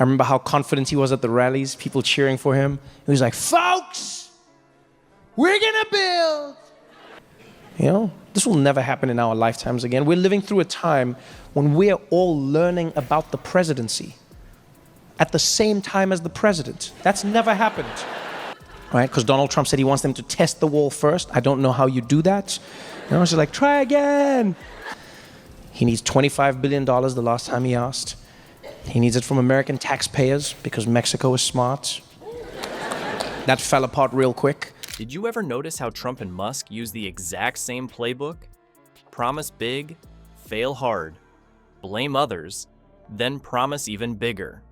I remember how confident he was at the rallies, people cheering for him. He was like, folks, we're gonna build. You know, this will never happen in our lifetimes again. We're living through a time when we're all learning about the presidency at the same time as the president. That's never happened, right? Because Donald Trump said he wants them to test the wall first. I don't know how you do that. You know, it's just like, try again. He needs $25 billion the last time he asked. He needs it from American taxpayers because Mexico is smart. That fell apart real quick. Did you ever notice how Trump and Musk use the exact same playbook? Promise big, fail hard, blame others, then promise even bigger.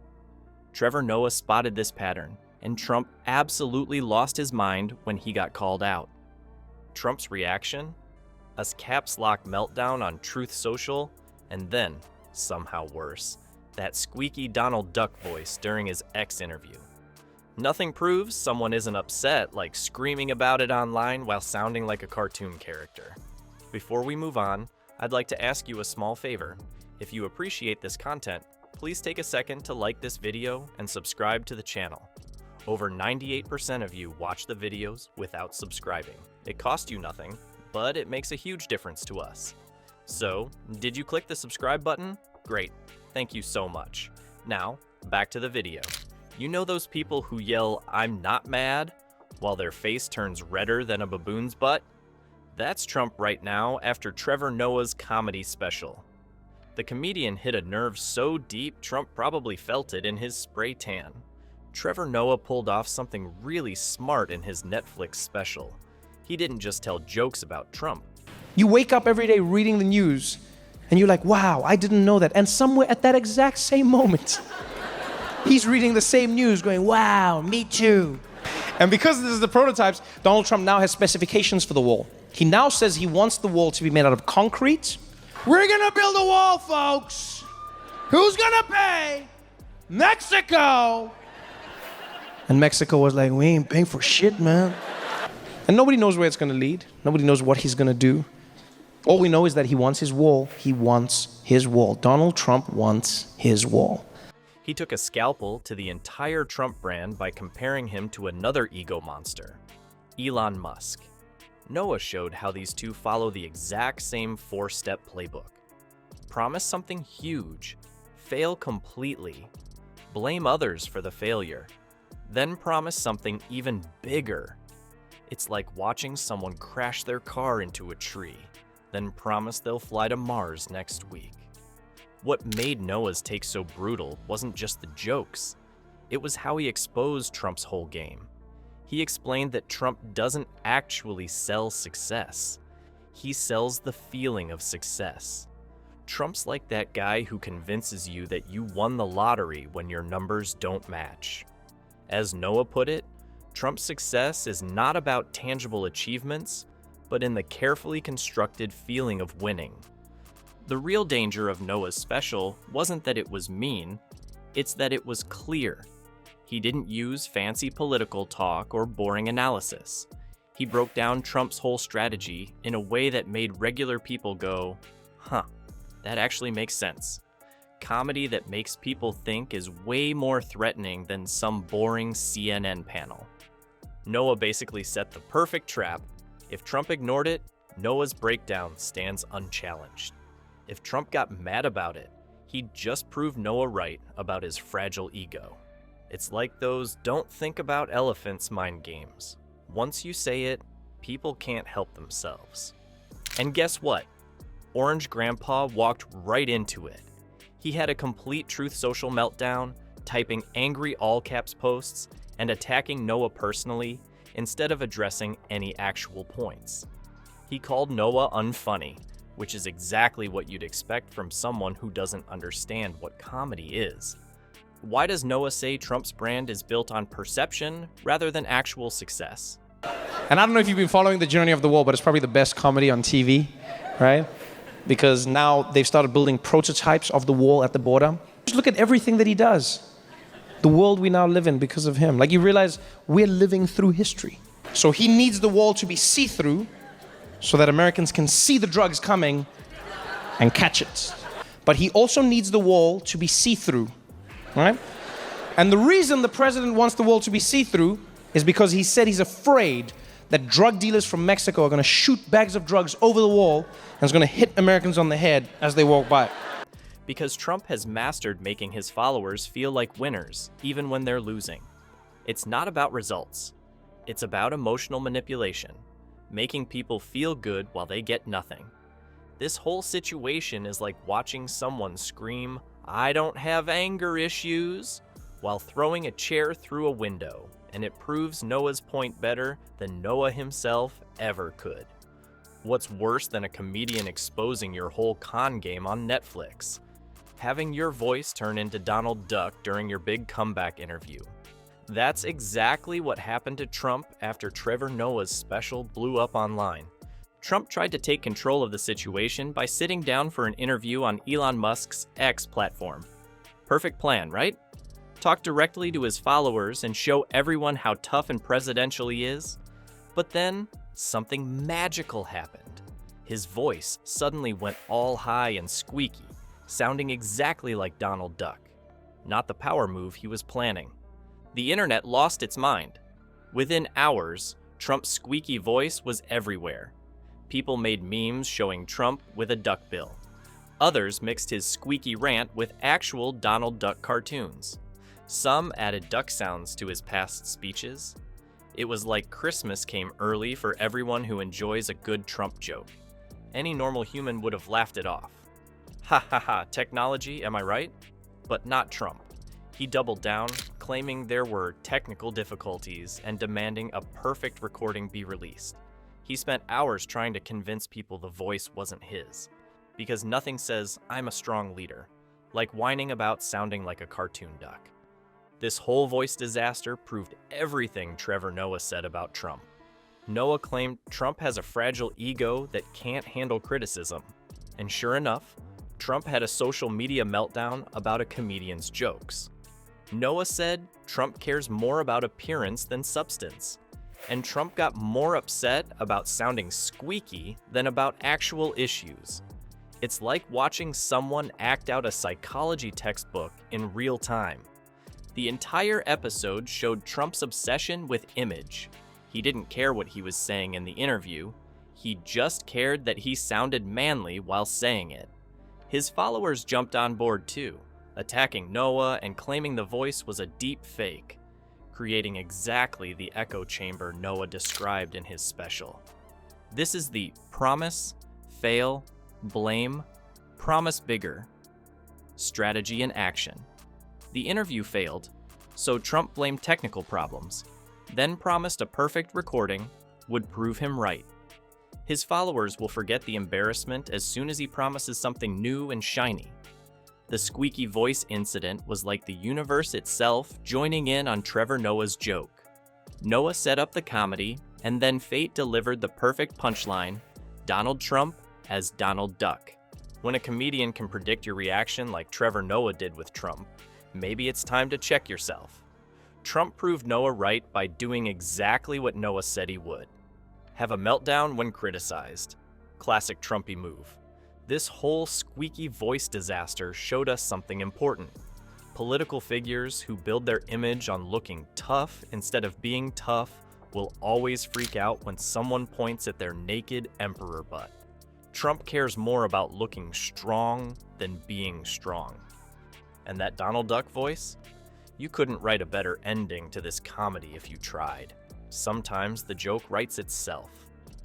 Trevor Noah spotted this pattern, and Trump absolutely lost his mind when he got called out. Trump's reaction? A caps lock meltdown on Truth Social, and then, somehow worse, that squeaky Donald Duck voice during his X interview. Nothing proves someone isn't upset like screaming about it online while sounding like a cartoon character. Before we move on, I'd like to ask you a small favor. If you appreciate this content, please take a second to like this video and subscribe to the channel. Over 98% of you watch the videos without subscribing. It costs you nothing, but it makes a huge difference to us. So, did you click the subscribe button? Great, thank you so much. Now, back to the video. You know those people who yell, "I'm not mad," while their face turns redder than a baboon's butt? That's Trump right now after Trevor Noah's comedy special. The comedian hit a nerve so deep, Trump probably felt it in his spray tan. Trevor Noah pulled off something really smart in his Netflix special. He didn't just tell jokes about Trump. You wake up every day reading the news, and you're like, wow, I didn't know that. And somewhere at that exact same moment, he's reading the same news going, wow, me too. And because this is the prototypes, Donald Trump now has specifications for the wall. He now says he wants the wall to be made out of concrete. We're gonna build a wall, folks. Who's gonna pay? Mexico. And Mexico was like, we ain't paying for shit, man. And nobody knows where it's gonna lead. Nobody knows what he's gonna do. All we know is that he wants his wall. He wants his wall. Donald Trump wants his wall. He took a scalpel to the entire Trump brand by comparing him to another ego monster, Elon Musk. Noah showed how these two follow the exact same four-step playbook. Promise something huge, fail completely, blame others for the failure, then promise something even bigger. It's like watching someone crash their car into a tree, then promise they'll fly to Mars next week. What made Noah's take so brutal wasn't just the jokes. It was how he exposed Trump's whole game. He explained that Trump doesn't actually sell success. He sells the feeling of success. Trump's like that guy who convinces you that you won the lottery when your numbers don't match. As Noah put it, Trump's success is not about tangible achievements, but in the carefully constructed feeling of winning. The real danger of Noah's special wasn't that it was mean, it's that it was clear. He didn't use fancy political talk or boring analysis. He broke down Trump's whole strategy in a way that made regular people go, huh, that actually makes sense. Comedy that makes people think is way more threatening than some boring CNN panel. Noah basically set the perfect trap. If Trump ignored it, Noah's breakdown stands unchallenged. If Trump got mad about it, he'd just prove Noah right about his fragile ego. It's like those don't think about elephants mind games. Once you say it, people can't help themselves. And guess what? Orange Grandpa walked right into it. He had a complete Truth Social meltdown, typing angry all-caps posts and attacking Noah personally instead of addressing any actual points. He called Noah unfunny, which is exactly what you'd expect from someone who doesn't understand what comedy is. Why does Noah say Trump's brand is built on perception rather than actual success? And I don't know if you've been following the journey of the wall, but it's probably the best comedy on TV, right? Because now they've started building prototypes of the wall at the border. Just look at everything that he does. The world we now live in because of him. Like, you realize we're living through history. So he needs the wall to be see-through so that Americans can see the drugs coming and catch it. But he also needs the wall to be see-through, right? And the reason the president wants the wall to be see-through is because he said he's afraid that drug dealers from Mexico are going to shoot bags of drugs over the wall and it's going to hit Americans on the head as they walk by. Because Trump has mastered making his followers feel like winners, even when they're losing. It's not about results. It's about emotional manipulation, making people feel good while they get nothing. This whole situation is like watching someone scream, "I don't have anger issues," while throwing a chair through a window, and it proves Noah's point better than Noah himself ever could. What's worse than a comedian exposing your whole con game on Netflix? Having your voice turn into Donald Duck during your big comeback interview. That's exactly what happened to Trump after Trevor Noah's special blew up online. Trump tried to take control of the situation by sitting down for an interview on Elon Musk's X platform. Perfect plan, right? Talk directly to his followers and show everyone how tough and presidential he is. But then, something magical happened. His voice suddenly went all high and squeaky, sounding exactly like Donald Duck. Not the power move he was planning. The internet lost its mind. Within hours, Trump's squeaky voice was everywhere. People made memes showing Trump with a duck bill. Others mixed his squeaky rant with actual Donald Duck cartoons. Some added duck sounds to his past speeches. It was like Christmas came early for everyone who enjoys a good Trump joke. Any normal human would have laughed it off. Ha ha ha, technology, am I right? But not Trump. He doubled down, claiming there were technical difficulties and demanding a perfect recording be released. He spent hours trying to convince people the voice wasn't his, because nothing says, "I'm a strong leader," like whining about sounding like a cartoon duck. This whole voice disaster proved everything Trevor Noah said about Trump. Noah claimed Trump has a fragile ego that can't handle criticism. And sure enough, Trump had a social media meltdown about a comedian's jokes. Noah said Trump cares more about appearance than substance. And Trump got more upset about sounding squeaky than about actual issues. It's like watching someone act out a psychology textbook in real time. The entire episode showed Trump's obsession with image. He didn't care what he was saying in the interview. He just cared that he sounded manly while saying it. His followers jumped on board too, attacking Noah and claiming the voice was a deep fake, creating exactly the echo chamber Noah described in his special. This is the promise, fail, blame, promise bigger strategy in action. The interview failed, so Trump blamed technical problems, then promised a perfect recording would prove him right. His followers will forget the embarrassment as soon as he promises something new and shiny. The squeaky voice incident was like the universe itself joining in on Trevor Noah's joke. Noah set up the comedy, and then fate delivered the perfect punchline, Donald Trump as Donald Duck. When a comedian can predict your reaction like Trevor Noah did with Trump, maybe it's time to check yourself. Trump proved Noah right by doing exactly what Noah said he would. Have a meltdown when criticized. Classic Trumpy move. This whole squeaky voice disaster showed us something important. Political figures who build their image on looking tough instead of being tough will always freak out when someone points at their naked emperor butt. Trump cares more about looking strong than being strong. And that Donald Duck voice? You couldn't write a better ending to this comedy if you tried. Sometimes the joke writes itself.